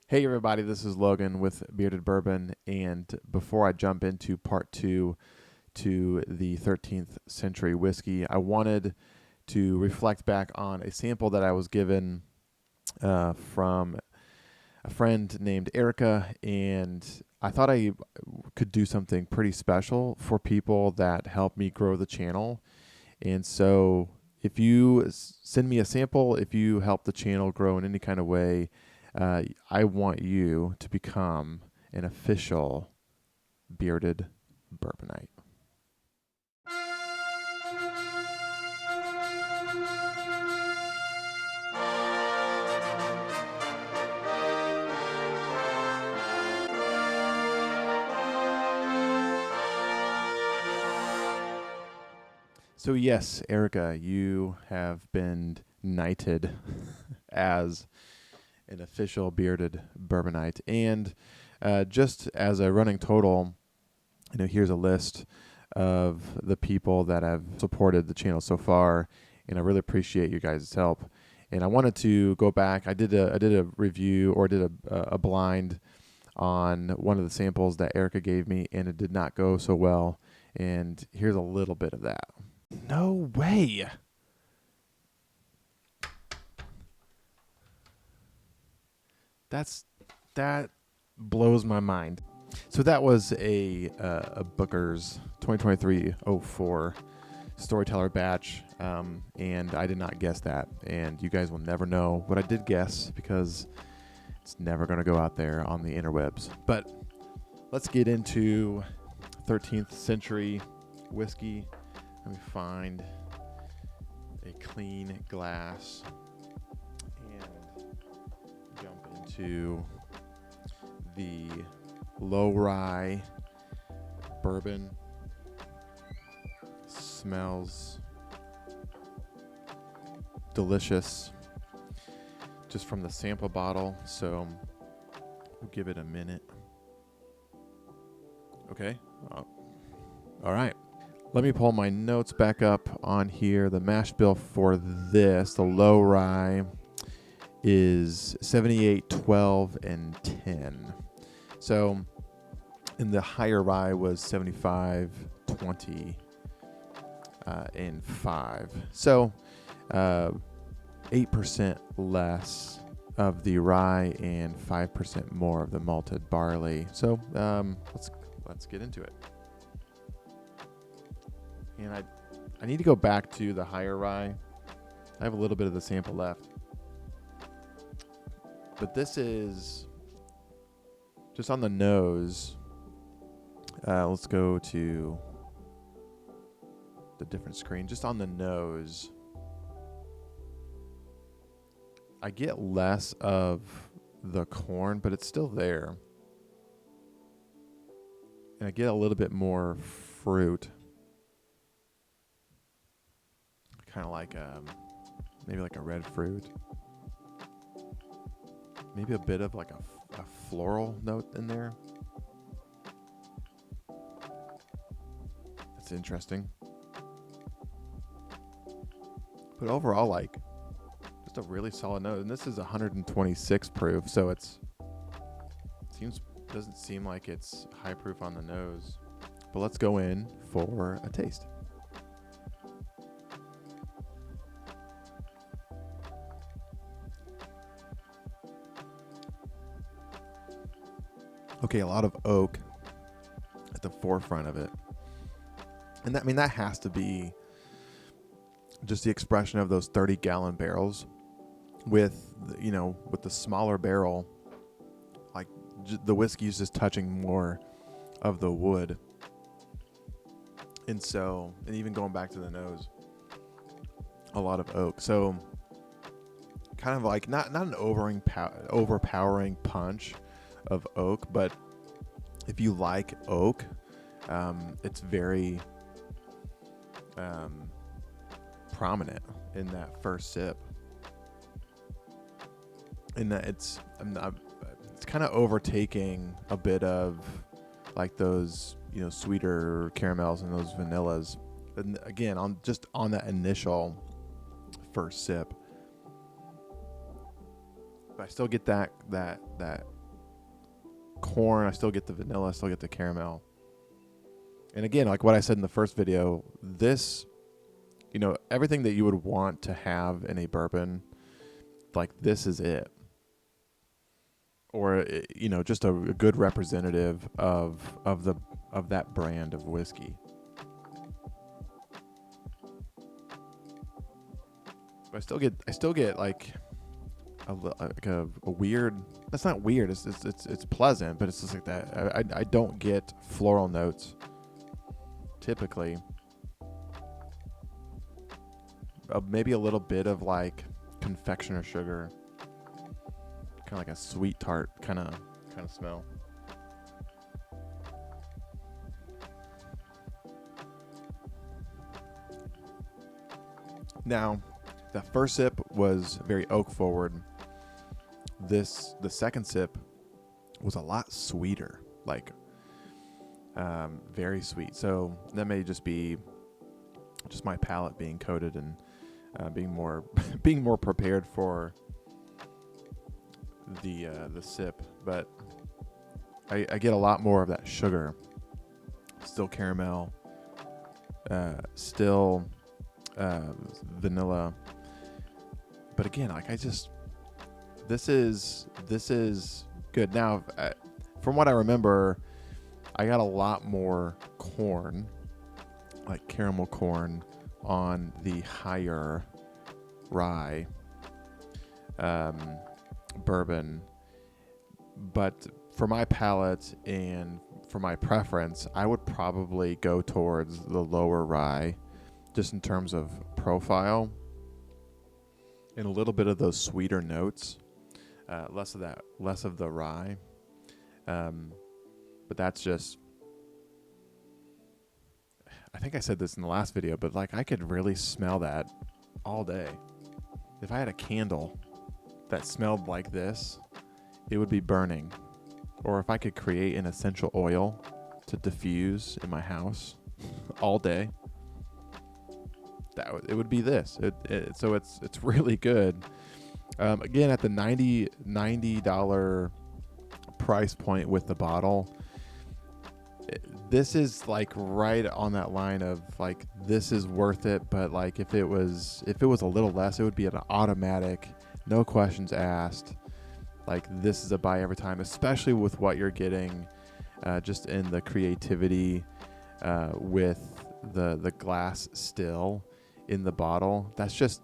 Hey everybody, this is Logan with Bearded Bourbon, and before I jump into part two to the 13th century whiskey, I wanted to reflect back on a sample that I was given from a friend named Erica, and I thought I could do something pretty special for people that help me grow the channel. And so if you send me a sample, if you help the channel grow in any kind of way, I want you to become an official bearded bourbonite. So yes, Erica, you have been knighted as an official bearded bourbonite. And just as a running total, here's a list of the people that have supported the channel so far, and I really appreciate you guys' help. And I wanted to go back. I did a review, or did a blind on one of the samples that Erica gave me, and it did not go so well. And here's a little bit of that. No way. That blows my mind. So that was a Booker's 2023-04 Storyteller batch, and I did not guess that. And you guys will never know what I did guess because it's never going to go out there on the interwebs. But let's get into 13th century whiskey. Let me find a clean glass and jump into the low rye bourbon. Smells delicious just from the sample bottle, so we'll give it a minute. Okay. All right. Let me pull my notes back up on here. The mash bill for this, the low rye, is 78, 12, and 10. So, and the higher rye was 75, 20, and 5. So, 8% less of the rye and 5% more of the malted barley. So, let's get into it. And I need to go back to the higher rye. I have a little bit of the sample left. But this is just on the nose. Let's go to the different screen. Just on the nose, I get less of the corn, but it's still there. And I get a little bit more fruit. Kind of like maybe like a red fruit. Maybe a bit of like a floral note in there. That's interesting. But overall, like, just a really solid note. And this is 126 proof, so doesn't seem like it's high proof on the nose. But let's go in for a taste. Okay, a lot of oak at the forefront of it. And that has to be just the expression of those 30-gallon barrels with the smaller barrel, like the whiskey is just touching more of the wood. And even going back to the nose, a lot of oak. So kind of like not an overpowering punch of oak, but if you like oak, it's very prominent in that first sip, and that it's kind of overtaking a bit of like those sweeter caramels and those vanillas. And again, on that initial first sip, but I still get that corn. I still get the vanilla. I still get the caramel. And again, like what I said in the first video, this, everything that you would want to have in a bourbon, like this is it. Or, just a good representative of that brand of whiskey. But I still get like a weird. That's not weird. It's pleasant, but it's just like that. I don't get floral notes typically. Maybe a little bit of like confectioner sugar, kind of like a sweet tart kind of smell. Now, the first sip was very oak forward. The second sip was a lot sweeter, like very sweet. So that may just be just my palate being coated and being more being more prepared for the sip. But I get a lot more of that sugar, still caramel, still vanilla. But again, like this is good. Now, from what I remember, I got a lot more corn, like caramel corn, on the higher rye bourbon. But for my palate and for my preference, I would probably go towards the lower rye, just in terms of profile and a little bit of those sweeter notes, less of the rye. But that's just, I think I said this in the last video, but like I could really smell that all day. If I had a candle that smelled like this, it would be burning. Or if I could create an essential oil to diffuse in my house all day, it would be this. So it's really good. Again, at the $90 price point with the bottle, this is like right on that line of like, this is worth it. But like if it was a little less, it would be an automatic, no questions asked. Like this is a buy every time, especially with what you're getting, just in the creativity, with the glass still in the bottle. That's just,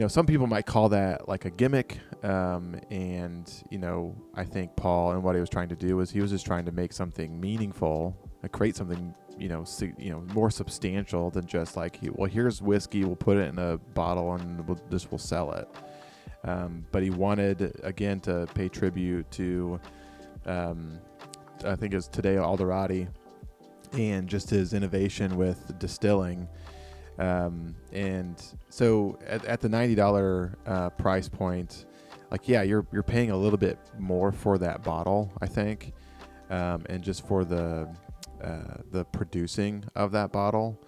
some people might call that like a gimmick. And I think Paul, and what he was trying to do was he was just trying to make something meaningful, create something, more substantial than just like, well, here's whiskey, we'll put it in a bottle and we'll sell it. But he wanted, again, to pay tribute to, I think it was Tadeo Alderati, and just his innovation with distilling. And so at the $90 price point, like, yeah, you're paying a little bit more for that bottle, I think, and just for the producing of that bottle.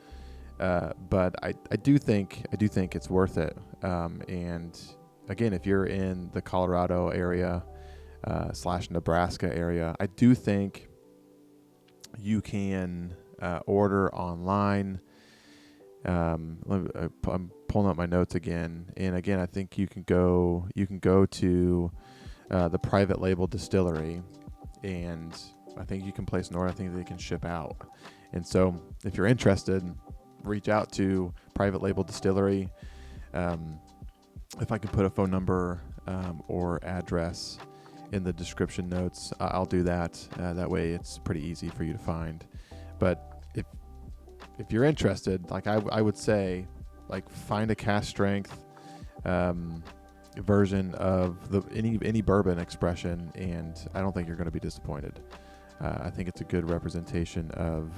But I do think it's worth it. And again, if you're in the Colorado area / Nebraska area, I do think you can order online. I'm pulling up my notes again, and again, I think you can go to the private label distillery, and I think you can place an order. I think they can ship out. And so if you're interested, reach out to private label distillery. If I can put a phone number or address in the description notes, I'll do that. That way it's pretty easy for you to find. But if you're interested, like I would say, like, find a cask strength version of any bourbon expression, and I don't think you're going to be disappointed. I think it's a good representation of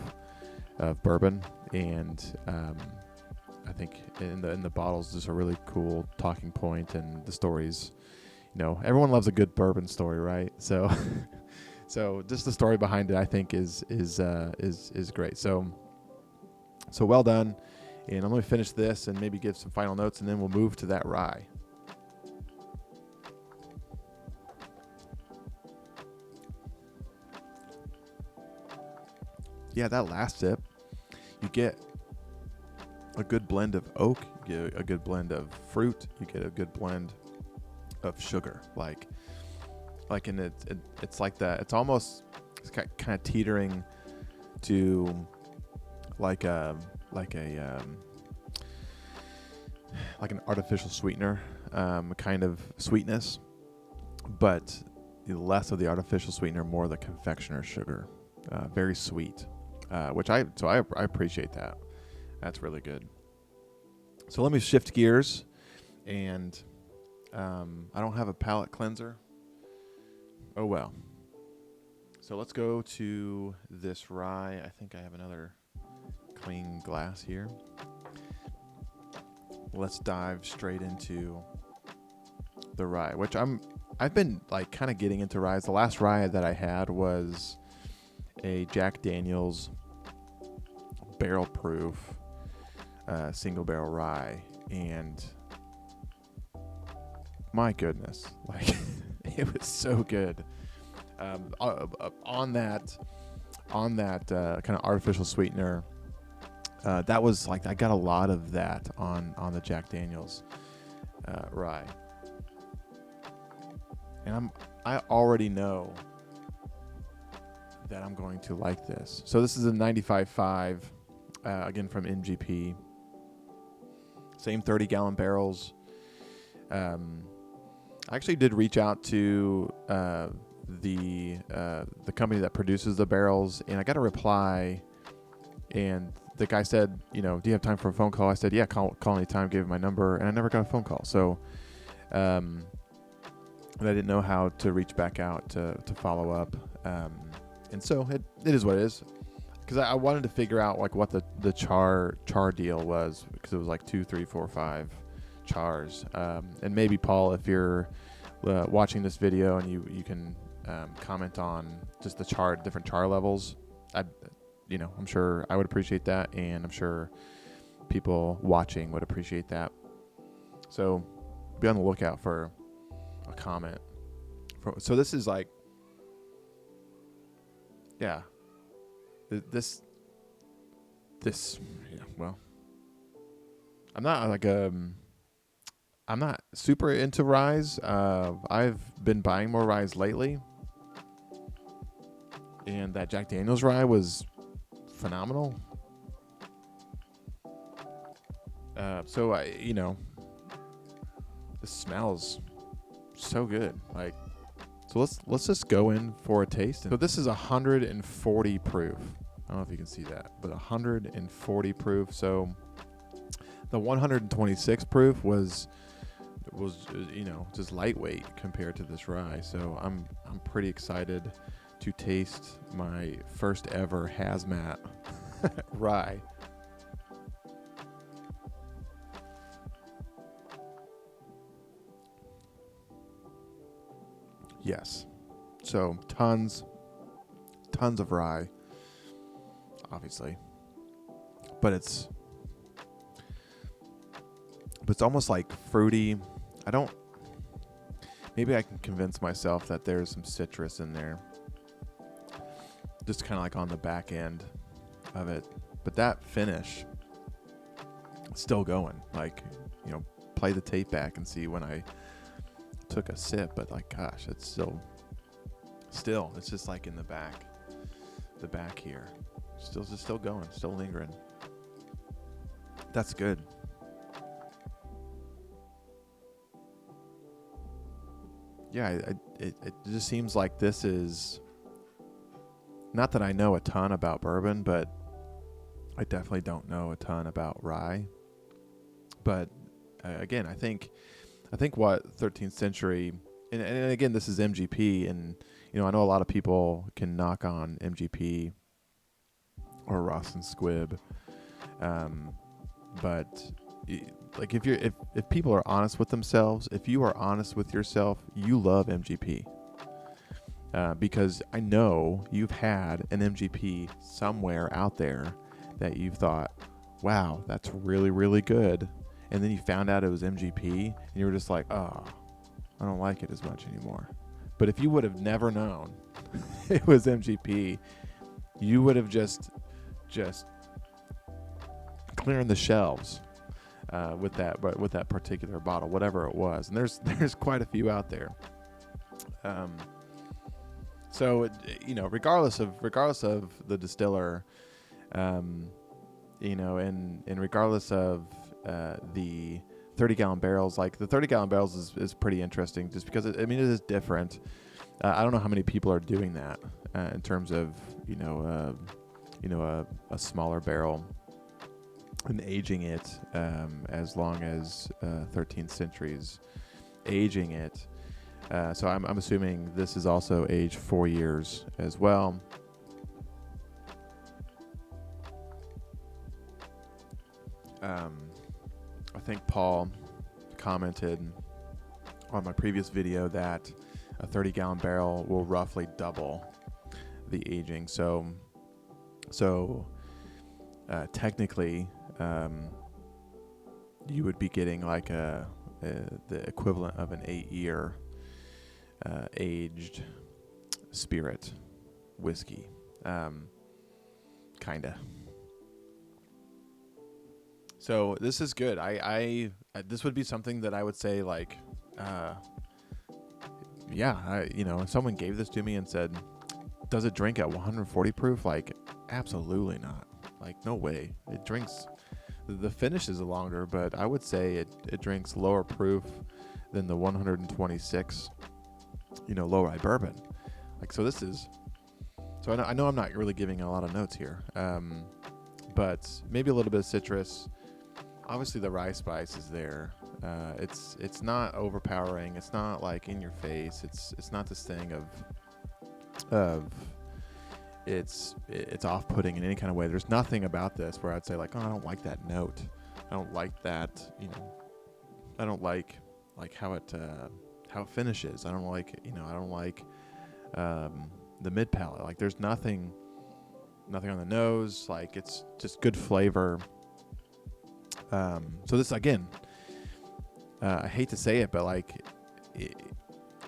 bourbon, and I think in the bottles is a really cool talking point, and the stories. Everyone loves a good bourbon story, right? So, so just the story behind it, I think, is great. So well done. And I'm going to finish this and maybe give some final notes, and then we'll move to that rye. yeah, that last sip, you get a good blend of oak, you get a good blend of fruit, you get a good blend of sugar. And it's like that. It's almost kind of teetering to like a like an artificial sweetener kind of sweetness, but less of the artificial sweetener, more of the confectioner sugar. Very sweet, which I appreciate that. That's really good. So let me shift gears, and I don't have a palate cleanser. Oh well. So let's go to this rye. I think I have another clean glass here. Let's dive straight into the rye, which I've been like kind of getting into rye. The last rye that I had was a Jack Daniel's barrel proof single barrel rye, and my goodness, like it was so good. On that kind of artificial sweetener, that was like I got a lot of that on the Jack Daniel's rye, and I already know that I'm going to like this. So this is a 95.5, again from MGP. Same 30-gallon barrels. I actually did reach out to the company that produces the barrels, and I got a reply, and the guy said, do you have time for a phone call? I said, yeah, call anytime, gave him my number, and I never got a phone call. So and I didn't know how to reach back out to follow up. And so it is what it is. Because I wanted to figure out like what the char deal was, because it was like 2, 3, 4, 5 chars. And maybe Paul, if you're watching this video and you can comment on just the different char levels, I'm sure I would appreciate that, and I'm sure people watching would appreciate that. So be on the lookout for a comment. So this is like, yeah. This well, I'm not super into ryes. I've been buying more ryes lately, and that Jack Daniel's rye was phenomenal. So this smells so good. Like, so let's just go in for a taste. So this is 140 proof. I don't know if you can see that, but 140 proof. So the 126 proof was just lightweight compared to this rye. So I'm pretty excited to taste my first ever hazmat rye. Yes. So tons of rye, obviously, but it's almost like fruity. Maybe I can convince myself that there's some citrus in there, just kind of like on the back end of it. But that finish, it's still going. Like, play the tape back and see when I took a sip, but like, gosh, it's still it's just like in the back here, still going, still lingering. That's good. Yeah, it just seems like this is, not that I know a ton about bourbon, but I definitely don't know a ton about rye. But again, I think what 13th century, and again, this is MGP, and I know a lot of people can knock on MGP or Ross and Squibb, but like if people are honest with themselves, if you are honest with yourself, you love MGP, because I know you've had an MGP somewhere out there that you've thought, wow, that's really, really good. And then you found out it was MGP, and you were just like, oh, I don't like it as much anymore. But if you would have never known it was MGP, you would have just just clearing the shelves with that particular bottle, whatever it was. And there's quite a few out there. So regardless of the distiller, and regardless of the 30-gallon barrels, like the 30-gallon barrels is pretty interesting, just because it is different. I don't know how many people are doing that in terms of a smaller barrel and aging it as long as 13 centuries aging it. So I'm assuming this is also aged 4 years as well. I think Paul commented on my previous video that a 30-gallon barrel will roughly double the aging. So technically, you would be getting like the equivalent of an 8-year aged spirit whiskey, kinda. So this is good. I this would be something that I would say, like, if someone gave this to me and said, does it drink at 140 proof? Like, absolutely not. Like, no way. It drinks, the finish is longer, but I would say it drinks lower proof than the 126, low rye bourbon. Like, so this is, so I know I'm not really giving a lot of notes here, but maybe a little bit of citrus. Obviously the rye spice is there. It's not overpowering. It's not like in your face. It's not this thing of it's off-putting in any kind of way. There's nothing about this where I'd say, like, oh, I don't like that note. I don't like that, I don't like how it finishes. I don't like, the mid palate. Like, there's nothing on the nose. Like, it's just good flavor. So this, again, I hate to say it, but like,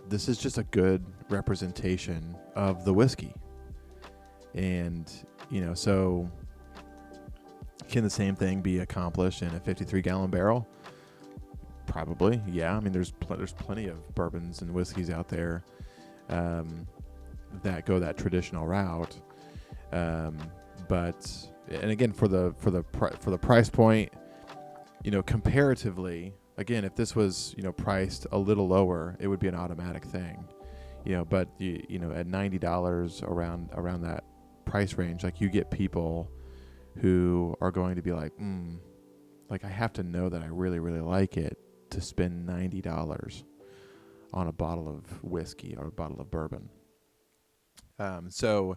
this is just a good representation of the whiskey. And, so can the same thing be accomplished in a 53-gallon barrel? Probably, yeah. I mean, there's plenty of bourbons and whiskeys out there that go that traditional route. But, and again, for the price point, comparatively, again, if this was, priced a little lower, it would be an automatic thing. But at $90 around that price range, like, you get people who are going to be like, like, I have to know that I really, really like it to spend $90 on a bottle of whiskey or a bottle of bourbon. So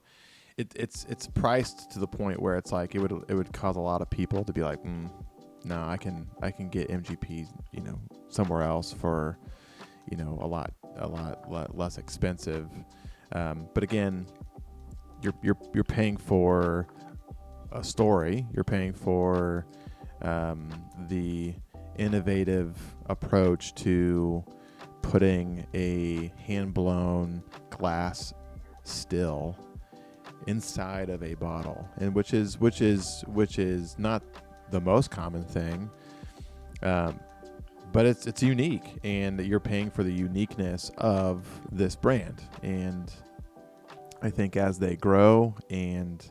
it's priced to the point where it's like it would cause a lot of people to be like, no, I can get MGP, somewhere else for, a lot less expensive. But again, you're paying for a story. You're paying for the innovative approach to putting a hand-blown glass still inside of a bottle, and which is not the most common thing, but it's unique, and you're paying for the uniqueness of this brand. And I think as they grow and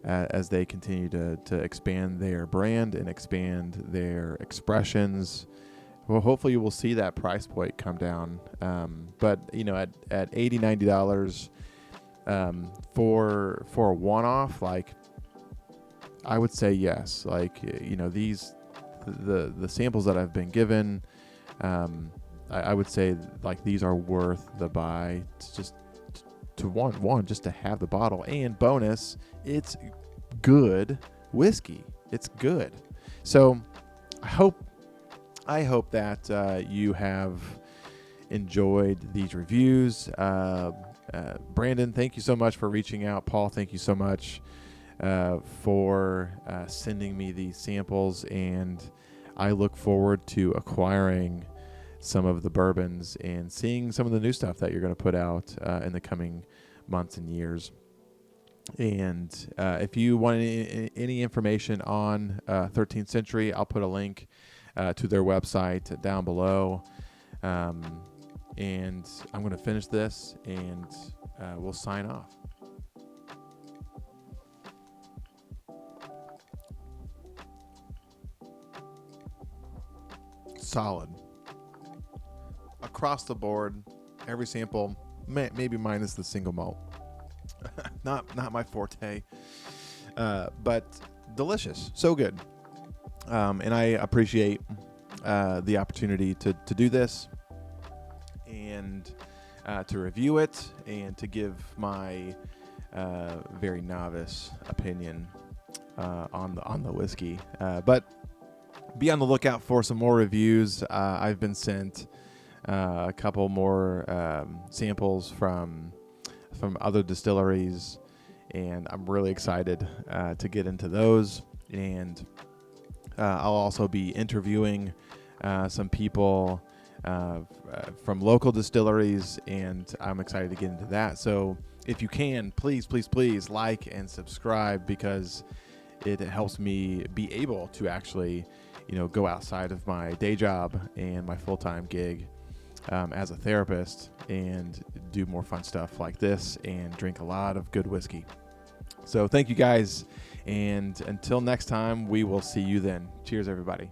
as they continue to expand their brand and expand their expressions, well, hopefully you will see that price point come down. But at $80-$90 for a one-off, like, I would say yes. Like, these the samples that I've been given, I would say, like, these are worth the buy. Just to have the bottle, and bonus, it's good whiskey. It's good. So I hope that you have enjoyed these reviews. Brandon, thank you so much for reaching out. Paul, thank you so much for sending me these samples, and I look forward to acquiring some of the bourbons and seeing some of the new stuff that you're going to put out in the coming months and years. And if you want any information on 13th Century, I'll put a link to their website down below. And I'm going to finish this, and we'll sign off. Solid. Across the board, every sample, maybe minus the single malt. Not my forte, but delicious. So good. And I appreciate the opportunity to do this, and to review it, and to give my very novice opinion on the whiskey. But be on the lookout for some more reviews. I've been sent a couple more samples from other distilleries, and I'm really excited to get into those. And I'll also be interviewing some people from local distilleries, and I'm excited to get into that. So if you can, please like and subscribe, because it helps me be able to actually, go outside of my day job and my full-time gig as a therapist, and do more fun stuff like this, and drink a lot of good whiskey. So thank you guys, and until next time, we will see you then. Cheers, everybody.